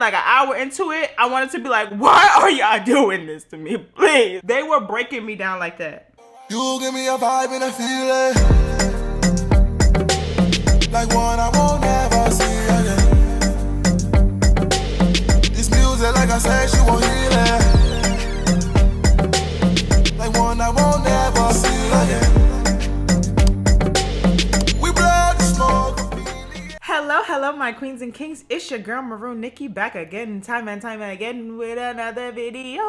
like an hour into it, I wanted to be like, why are y'all doing this to me? Please. They were breaking me down like that. You give me a vibe and a feeling like one I won't ever see again. This music, like I said, she won't heal it. Like one I won't ever see again. We blow the smoke. Hello, my queens and kings. It's your girl Maroon Nickei back again, time and time again with another video.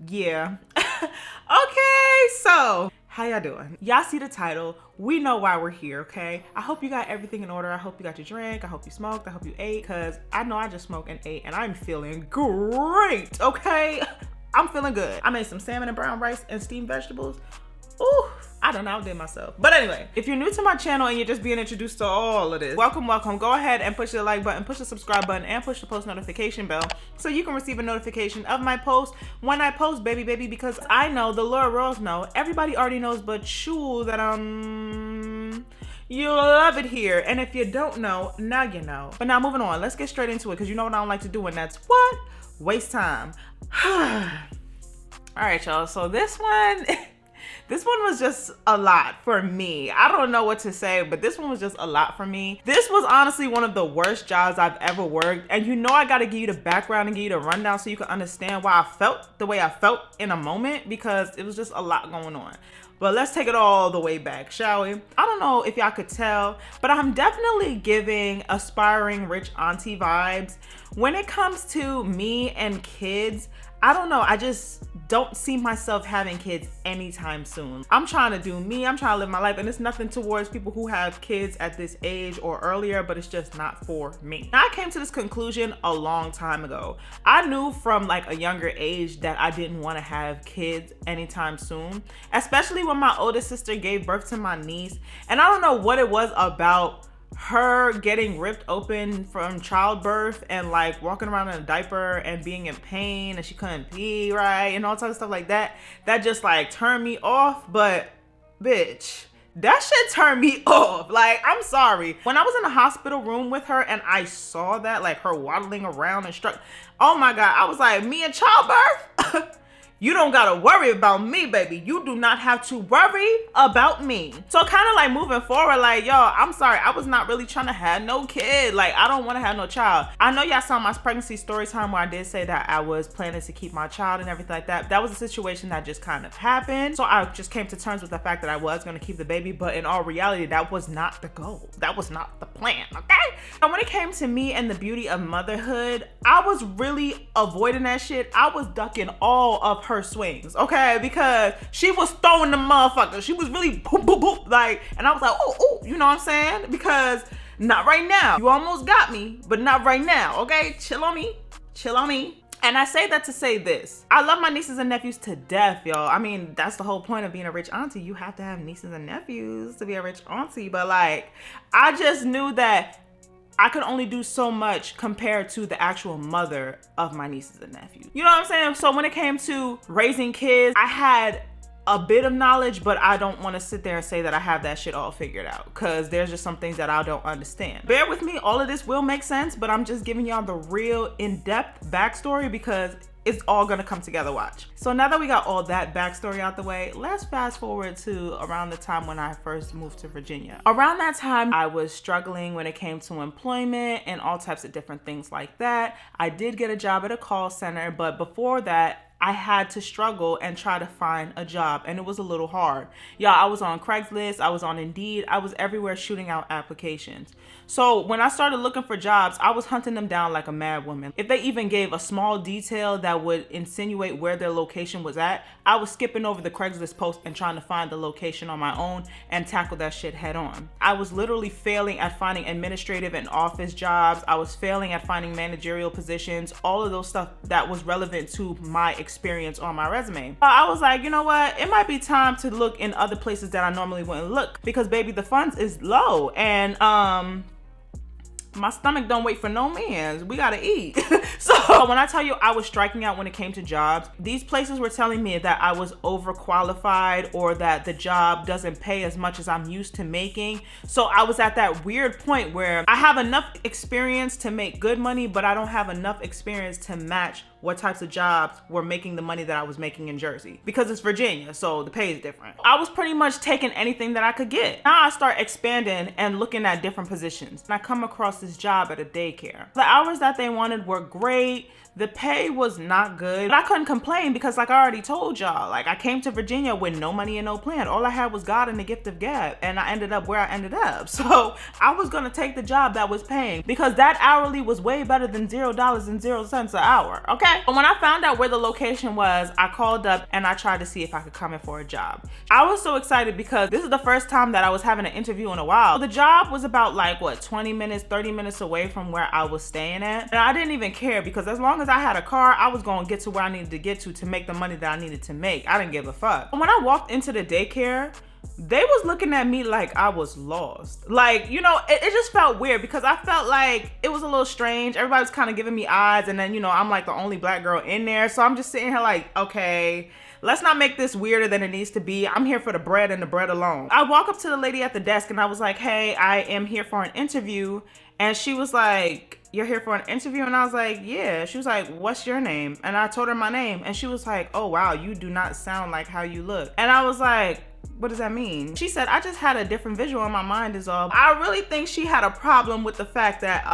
Yeah. Okay, so how y'all doing? Y'all see the title. We know why we're here, okay? I hope you got everything in order. I hope you got your drink. I hope you smoked. I hope you ate, because I know I just smoked and ate and I'm feeling great, okay? I'm feeling good. I made some salmon and brown rice and steamed vegetables. Ooh, I done outdid myself. But anyway, if you're new to my channel and you're just being introduced to all of this, welcome. Go ahead and push the like button, push the subscribe button, and push the post notification bell so you can receive a notification of my post when I post, baby, because I know the Lord Rolls know. Everybody already knows but you that you'll love it here. And if you don't know, now you know. But now moving on, let's get straight into it, because you know what I don't like to do, and that's what? Waste time. All right, y'all, so this one was just a lot for me. I don't know what to say, but this one was just a lot for me. This was honestly one of the worst jobs I've ever worked. And you know I gotta give you the background and give you the rundown so you can understand why I felt the way I felt in a moment, because it was just a lot going on. But let's take it all the way back, shall we? I don't know if y'all could tell, but I'm definitely giving aspiring rich auntie vibes. When it comes to me and kids, I don't know, I just don't see myself having kids anytime soon. I'm trying to do me, I'm trying to live my life, and it's nothing towards people who have kids at this age or earlier, but it's just not for me. Now, I came to this conclusion a long time ago. I knew from like a younger age that I didn't want to have kids anytime soon, especially when my oldest sister gave birth to my niece. And I don't know what it was about her getting ripped open from childbirth and like walking around in a diaper and being in pain and she couldn't pee right and all types of stuff like that, that just like turned me off. But bitch, that shit turned me off. Like, I'm sorry. When I was in the hospital room with her and I saw that, like her waddling around and oh my God, I was like, me in childbirth? You don't gotta worry about me, baby. You do not have to worry about me. So kind of like moving forward, like, yo, I'm sorry, I was not really trying to have no kid. Like, I don't want to have no child. I know y'all saw my pregnancy story time where I did say that I was planning to keep my child and everything like that. That was a situation that just kind of happened. So I just came to terms with the fact that I was gonna keep the baby, but in all reality, that was not the goal. That was not the plan, okay? And when it came to me and the beauty of motherhood, I was really avoiding that shit. I was ducking all of her swings, okay? Because she was throwing the motherfucker. She was really boop, boop, boop, like, and I was like, oh, you know what I'm saying? Because not right now. You almost got me, but not right now, okay? Chill on me, chill on me. And I say that to say this. I love my nieces and nephews to death, y'all. I mean, that's the whole point of being a rich auntie. You have to have nieces and nephews to be a rich auntie. But like, I just knew that I could only do so much compared to the actual mother of my nieces and nephews. You know what I'm saying? So when it came to raising kids, I had a bit of knowledge, but I don't want to sit there and say that I have that shit all figured out, because there's just some things that I don't understand. Bear with me, all of this will make sense, but I'm just giving y'all the real in-depth backstory because it's all gonna come together, watch. So now that we got all that backstory out the way, let's fast forward to around the time when I first moved to Virginia. Around that time, I was struggling when it came to employment and all types of different things like that. I did get a job at a call center, but before that, I had to struggle and try to find a job, and it was a little hard. Y'all, I was on Craigslist, I was on Indeed, I was everywhere shooting out applications. So when I started looking for jobs, I was hunting them down like a mad woman. If they even gave a small detail that would insinuate where their location was at, I was skipping over the Craigslist post and trying to find the location on my own and tackle that shit head on. I was literally failing at finding administrative and office jobs. I was failing at finding managerial positions, all of those stuff that was relevant to my experience on my resume. I was like, you know what? It might be time to look in other places that I normally wouldn't look, because baby, the funds is low. And My stomach don't wait for no mans. We gotta eat. So when I tell you I was striking out when it came to jobs, these places were telling me that I was overqualified or that the job doesn't pay as much as I'm used to making. So I was at that weird point where I have enough experience to make good money, but I don't have enough experience to match what types of jobs were making the money that I was making in Jersey, because it's Virginia, so the pay is different. I was pretty much taking anything that I could get. Now I start expanding and looking at different positions. And I come across this job at a daycare. The hours that they wanted were great. The pay was not good, but I couldn't complain because, like I already told y'all, like I came to Virginia with no money and no plan. All I had was God and the gift of gab, and I ended up where I ended up. So I was gonna take the job that was paying because that hourly was way better than $0.00 an hour, okay? But when I found out where the location was, I called up and I tried to see if I could come in for a job. I was so excited because this is the first time that I was having an interview in a while. The job was about like, what, 20 minutes, 30 minutes away from where I was staying at. And I didn't even care because as long as I had a car, I was gonna get to where I needed to get to make the money that I needed to make. I didn't give a fuck. When I walked into the daycare, they was looking at me like I was lost. Like, you know, it just felt weird because I felt like it was a little strange. Everybody was kind of giving me eyes, and then, you know, I'm like the only black girl in there. So I'm just sitting here like, okay, let's not make this weirder than it needs to be. I'm here for the bread and the bread alone. I walk up to the lady at the desk and I was like, hey, I am here for an interview. And she was like, you're here for an interview? And I was like, yeah. She was like, what's your name? And I told her my name. And she was like, oh, wow, you do not sound like how you look. And I was like, what does that mean? She said, I just had a different visual in my mind is all. I really think she had a problem with the fact that,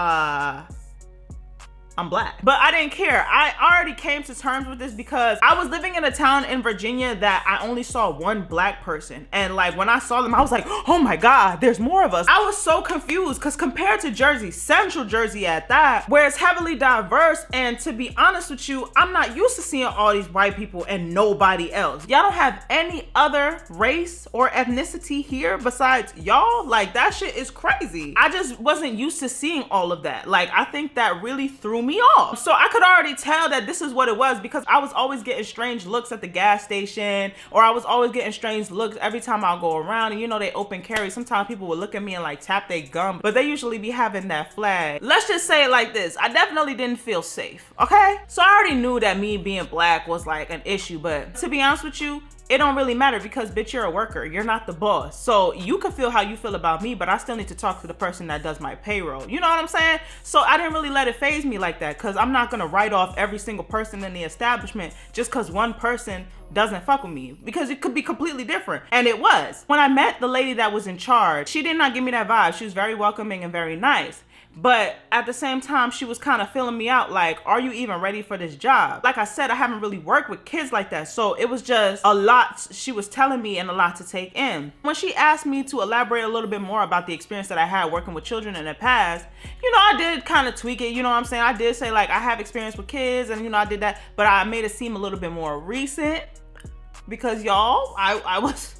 I'm black. But I didn't care. I already came to terms with this because I was living in a town in Virginia that I only saw one black person. And like when I saw them, I was like, oh my God, there's more of us. I was so confused because compared to Jersey, Central Jersey at that, where it's heavily diverse, and to be honest with you, I'm not used to seeing all these white people and nobody else. Y'all don't have any other race or ethnicity here besides y'all? Like that shit is crazy. I just wasn't used to seeing all of that. Like I think that really threw me off. So I could already tell that this is what it was because I was always getting strange looks at the gas station, or I was always getting strange looks every time I go around. And you know, they open carry. Sometimes people would look at me and like tap their gum, but they usually be having that flag. Let's just say it like this. I definitely didn't feel safe, okay? So I already knew that me being black was like an issue, but to be honest with you, it don't really matter because bitch, you're a worker. You're not the boss. So you can feel how you feel about me, but I still need to talk to the person that does my payroll. You know what I'm saying? So I didn't really let it faze me like that because I'm not gonna write off every single person in the establishment just because one person doesn't fuck with me, because it could be completely different. And it was. When I met the lady that was in charge, she did not give me that vibe. She was very welcoming and very nice. But at the same time, she was kind of feeling me out like, are you even ready for this job? Like I said, I haven't really worked with kids like that. So it was just a lot she was telling me and a lot to take in. When she asked me to elaborate a little bit more about the experience that I had working with children in the past, you know, I did kind of tweak it. You know what I'm saying? I did say like, I have experience with kids and, you know, I did that, but I made it seem a little bit more recent because y'all, I was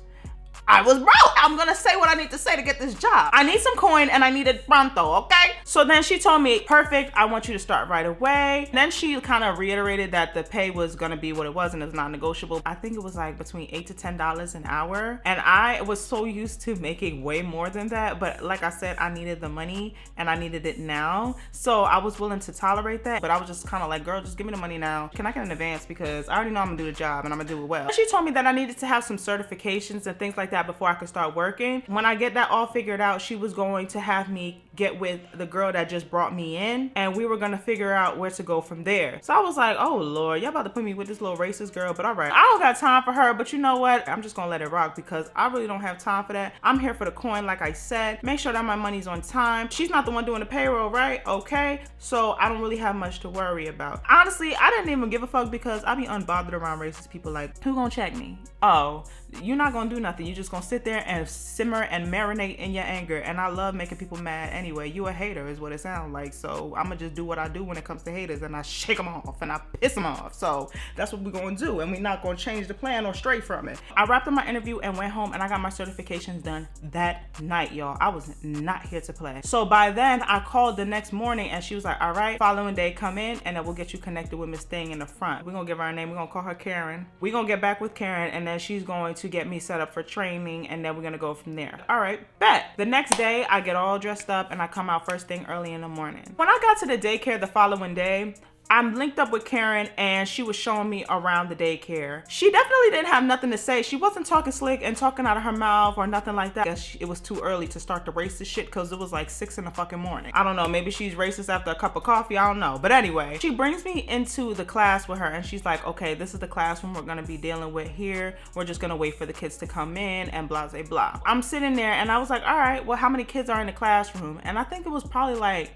broke. I'm gonna say what I need to say to get this job. I need some coin and I need it pronto, okay? So then she told me, perfect, I want you to start right away. Then she kind of reiterated that the pay was gonna be what it was and it's not negotiable. I think it was like between $8 to $10 an hour. And I was so used to making way more than that. But like I said, I needed the money and I needed it now. So I was willing to tolerate that. But I was just kind of like, girl, just give me the money now. Can I get an advance? Because I already know I'm gonna do the job and I'm gonna do it well. She told me that I needed to have some certifications and things like that before I could start working. When I get that all figured out, she was going to have me get with the girl that just brought me in and we were gonna figure out where to go from there. So I was like, oh Lord, y'all about to put me with this little racist girl, but all right. I don't got time for her, but you know what? I'm just gonna let it rock because I really don't have time for that. I'm here for the coin, like I said. Make sure that my money's on time. She's not the one doing the payroll, right? Okay, so I don't really have much to worry about. Honestly, I didn't even give a fuck because I be unbothered around racist people like, who gonna check me? Oh, you're not gonna do nothing. You're just gonna sit there and simmer and marinate in your anger. And I love making people mad anyway. You a hater is what it sounds like. So I'm gonna just do what I do when it comes to haters, and I shake them off and I piss them off. So that's what we're gonna do, and we're not gonna change the plan or stray from it. I wrapped up my interview and went home and I got my certifications done that night, y'all. I was not here to play. So by then I called the next morning and she was like, all right, following day, come in and then we'll get you connected with Miss Thing in the front. We're gonna give her a name. We're gonna call her Karen. We're gonna get back with Karen and then she's going to get me set up for training and then we're gonna go from there. All right, bet. The next day I get all dressed up and and I come out first thing early in the morning. When I got to the daycare the following day, I'm linked up with Karen and she was showing me around the daycare. She definitely didn't have nothing to say. She wasn't talking slick and talking out of her mouth or nothing like that. I guess it was too early to start the racist shit because it was like 6 in the fucking morning. I don't know, maybe she's racist after a cup of coffee, I don't know. But anyway, she brings me into the class with her and she's like, okay, this is the classroom we're gonna be dealing with here. We're just gonna wait for the kids to come in and blah, blah, blah. I'm sitting there and I was like, all right, well, how many kids are in the classroom? And I think it was probably like,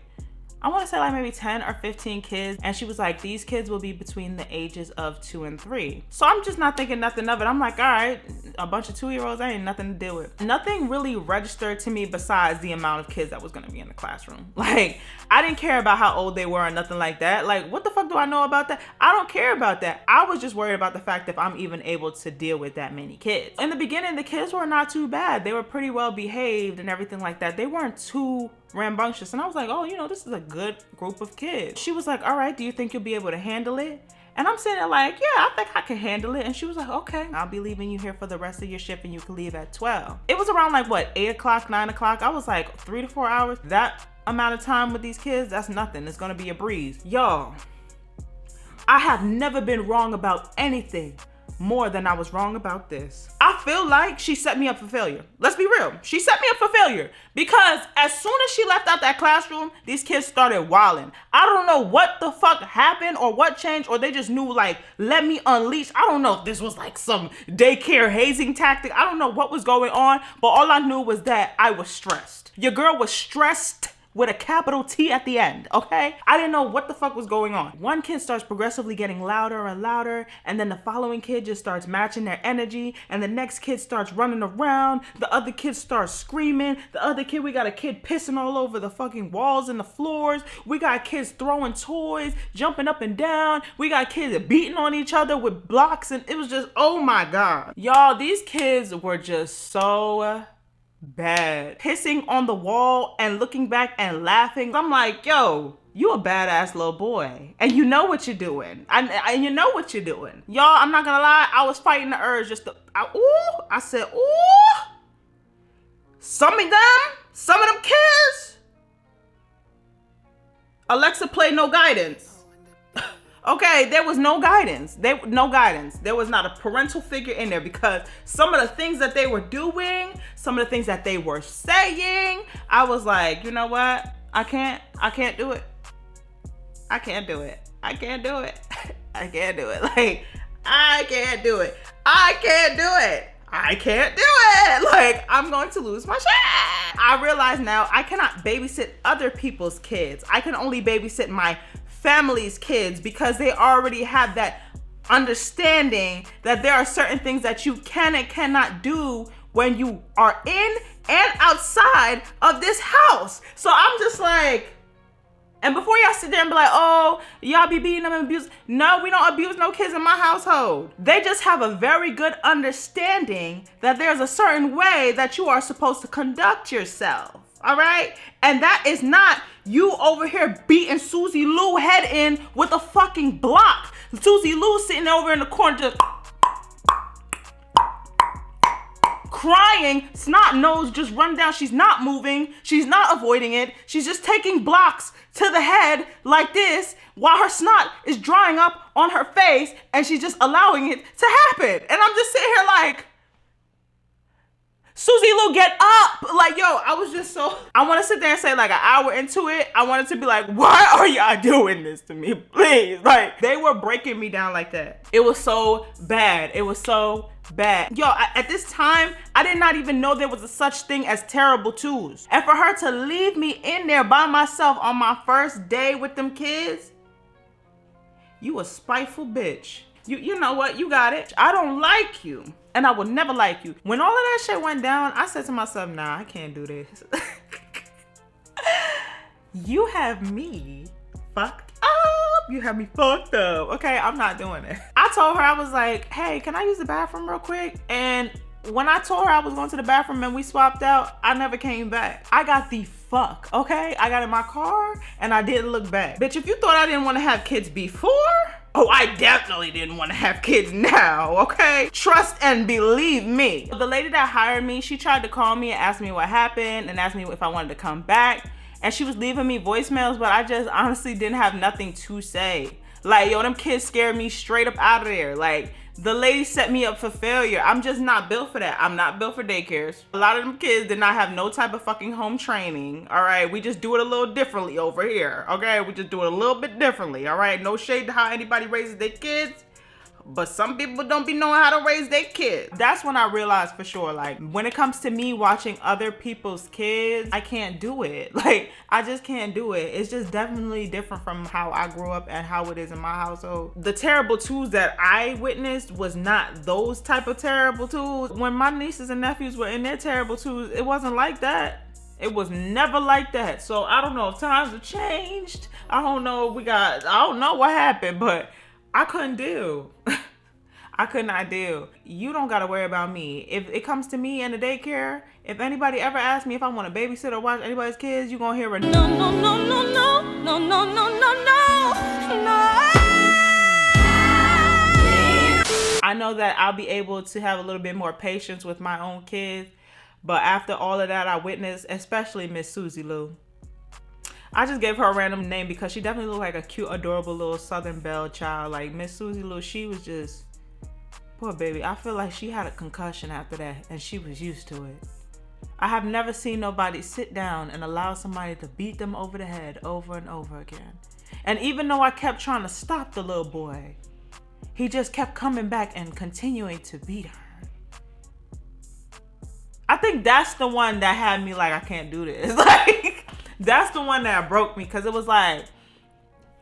I want to say like maybe 10 or 15 kids. And she was like, these kids will be between the ages of 2 and 3. So I'm just not thinking nothing of it. I'm like, all right, a bunch of 2-year-olds, I ain't nothing to deal with. Nothing really registered to me besides the amount of kids that was going to be in the classroom. Like, I didn't care about how old they were or nothing like that. Like, what the fuck do I know about that? I don't care about that. I was just worried about the fact if I'm even able to deal with that many kids. In the beginning, the kids were not too bad. They were pretty well behaved and everything like that. They weren't too rambunctious. And I was like, oh, you know, this is a good group of kids. She was like, all right, do you think you'll be able to handle it? And I'm sitting there like, yeah, I think I can handle it. And she was like, okay, I'll be leaving you here for the rest of your shift and you can leave at 12. It was around like what, 8 o'clock, 9 o'clock. I was like 3 to 4 hours. That amount of time with these kids, that's nothing. It's gonna be a breeze. Y'all, I have never been wrong about anything more than I was wrong about this. I feel like she set me up for failure. Let's be real. She set me up for failure because as soon as she left out that classroom, these kids started wilding. I don't know what the fuck happened or what changed, or they just knew like, let me unleash. I don't know if this was like some daycare hazing tactic. I don't know what was going on, but all I knew was that I was stressed. Your girl was stressed with a capital T at the end, okay? I didn't know what the fuck was going on. One kid starts progressively getting louder and louder, and then the following kid just starts matching their energy, and the next kid starts running around, the other kid starts screaming, the other kid, we got a kid pissing all over the fucking walls and the floors, we got kids throwing toys, jumping up and down, we got kids beating on each other with blocks, and it was just, oh my God. Y'all, these kids were just so bad. Pissing on the wall and looking back and laughing. I'm like, yo, you a badass little boy. And you know what you're doing. And you know what you're doing. Y'all, I'm not gonna lie, I was fighting the urge just to, I said, ooh, some of them kids. Alexa, play No Guidance. Okay, there was no guidance. No guidance. There was not a parental figure in there because some of the things that they were doing, some of the things that they were saying, I was like, you know what? I can't do it. I can't do it. I can't do it. I can't do it. Like, I can't do it. I can't do it. I can't do it. Like, I'm going to lose my shit. I realize now I cannot babysit other people's kids. I can only babysit my family's kids because they already have that understanding that there are certain things that you can and cannot do when you are in and outside of this house. So I'm just like, and before y'all sit there and be like, oh, y'all be beating them and abusing. No, we don't abuse no kids in my household. They just have a very good understanding that there's a certain way that you are supposed to conduct yourself. All right? And that is not you over here beating Susie Lou head in with a fucking block. Susie Lou sitting over in the corner just crying, snot nose just run down. She's not moving. She's not avoiding it. She's just taking blocks to the head like this while her snot is drying up on her face and she's just allowing it to happen. And I'm just sitting here like, Susie Lou, get up. Like, yo, I was just so, I want to sit there and say like an hour into it, I wanted to be like, why are y'all doing this to me? Please. Like, they were breaking me down like that. It was so bad. It was so bad. Yo, at this time, I did not even know there was a such thing as terrible twos. And for her to leave me in there by myself on my first day with them kids, you a spiteful bitch. You know what? You got it. I don't like you. And I would never like you. When all of that shit went down, I said to myself, nah, I can't do this. You have me fucked up. You have me fucked up. Okay, I'm not doing it. I told her, I was like, hey, can I use the bathroom real quick? And when I told her I was going to the bathroom and we swapped out, I never came back. I got the fuck, okay? I got in my car and I didn't look back. Bitch, if you thought I didn't want to have kids before, oh, I definitely didn't want to have kids now, okay? Trust and believe me. The lady that hired me, she tried to call me and ask me what happened and asked me if I wanted to come back. And she was leaving me voicemails, but I just honestly didn't have nothing to say. Like, yo, them kids scared me straight up out of there. Like, the lady set me up for failure. I'm just not built for that. I'm not built for daycares. A lot of them kids did not have no type of fucking home training. All right, we just do it a little differently over here. Okay, we just do it a little bit differently. All right, no shade to how anybody raises their kids. But some people don't be knowing how to raise their kids. That's when I realized for sure, like, when it comes to me watching other people's kids, I can't do it. Like, I just can't do it. It's just definitely different from how I grew up and how it is in my household. The terrible twos that I witnessed was not those type of terrible twos. When my nieces and nephews were in their terrible twos, it wasn't like that. It was never like that. So I don't know if times have changed. I don't know if I don't know what happened, but I couldn't deal. I could not deal. You don't gotta worry about me. If it comes to me and the daycare, if anybody ever asks me if I want to babysit or watch anybody's kids, you gonna hear a no, no, no, no, no, no, no, no, no, no. I know that I'll be able to have a little bit more patience with my own kids, but after all of that I witnessed, especially Miss Susie Lou. I just gave her a random name because she definitely looked like a cute, adorable little Southern Belle child. Like Miss Susie Lou, she was just, poor baby. I feel like she had a concussion after that and she was used to it. I have never seen nobody sit down and allow somebody to beat them over the head over and over again. And even though I kept trying to stop the little boy, he just kept coming back and continuing to beat her. I think that's the one that had me like, I can't do this. Like, that's the one that broke me, because it was like,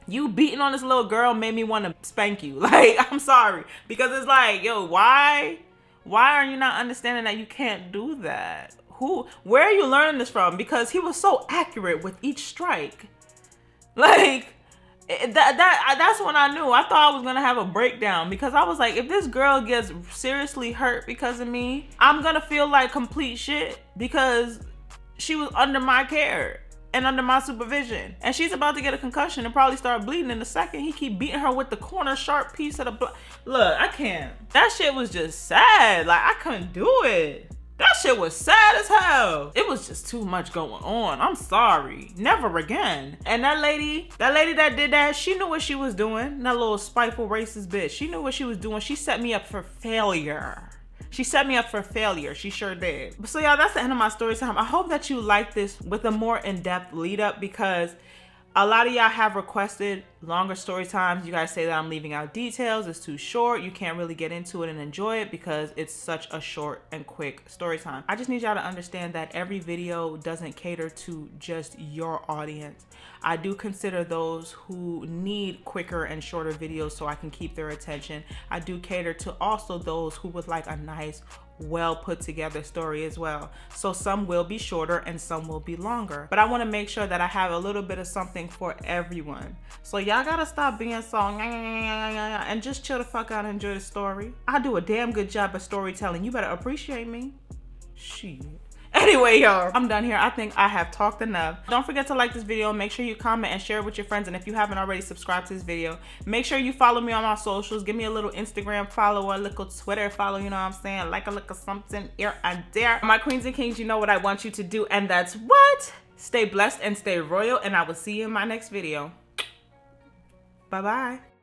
you beating on this little girl made me want to spank you. Like, I'm sorry. Because it's like, yo, why are you not understanding that you can't do that? Where are you learning this from? Because he was so accurate with each strike. Like, that's when I knew. I thought I was gonna have a breakdown, because I was like, if this girl gets seriously hurt because of me, I'm gonna feel like complete shit, because she was under my care and under my supervision, and she's about to get a concussion and probably start bleeding in a second. He keep beating her with the corner sharp piece of the look, I can't. That shit was just sad. Like, I couldn't do it. That shit was sad as hell. It was just too much going on. I'm sorry. Never again. And that lady that did that, she knew what she was doing. That little spiteful racist bitch. She knew what she was doing. She set me up for failure. She set me up for failure. She sure did. So y'all, that's the end of my story time. I hope that you like this with a more in-depth lead up, because a lot of y'all have requested longer story times. You guys say that I'm leaving out details. It's too short. You can't really get into it and enjoy it because it's such a short and quick story time. I just need y'all to understand that every video doesn't cater to just your audience. I do consider those who need quicker and shorter videos so I can keep their attention. I do cater to also those who would like a nice, well put together story as well. So some will be shorter and some will be longer, but I want to make sure that I have a little bit of something for everyone. So y'all gotta stop being so and just chill the fuck out and enjoy the story. I do a damn good job of storytelling. You better appreciate me. Shit. Anyway, y'all, I'm done here. I think I have talked enough. Don't forget to like this video. Make sure you comment and share it with your friends. And if you haven't already subscribed to this video, make sure you follow me on my socials. Give me a little Instagram follow, a little Twitter follow, you know what I'm saying? Like a little something here and there. My queens and kings, you know what I want you to do, and that's what? Stay blessed and stay royal, and I will see you in my next video. Bye-bye.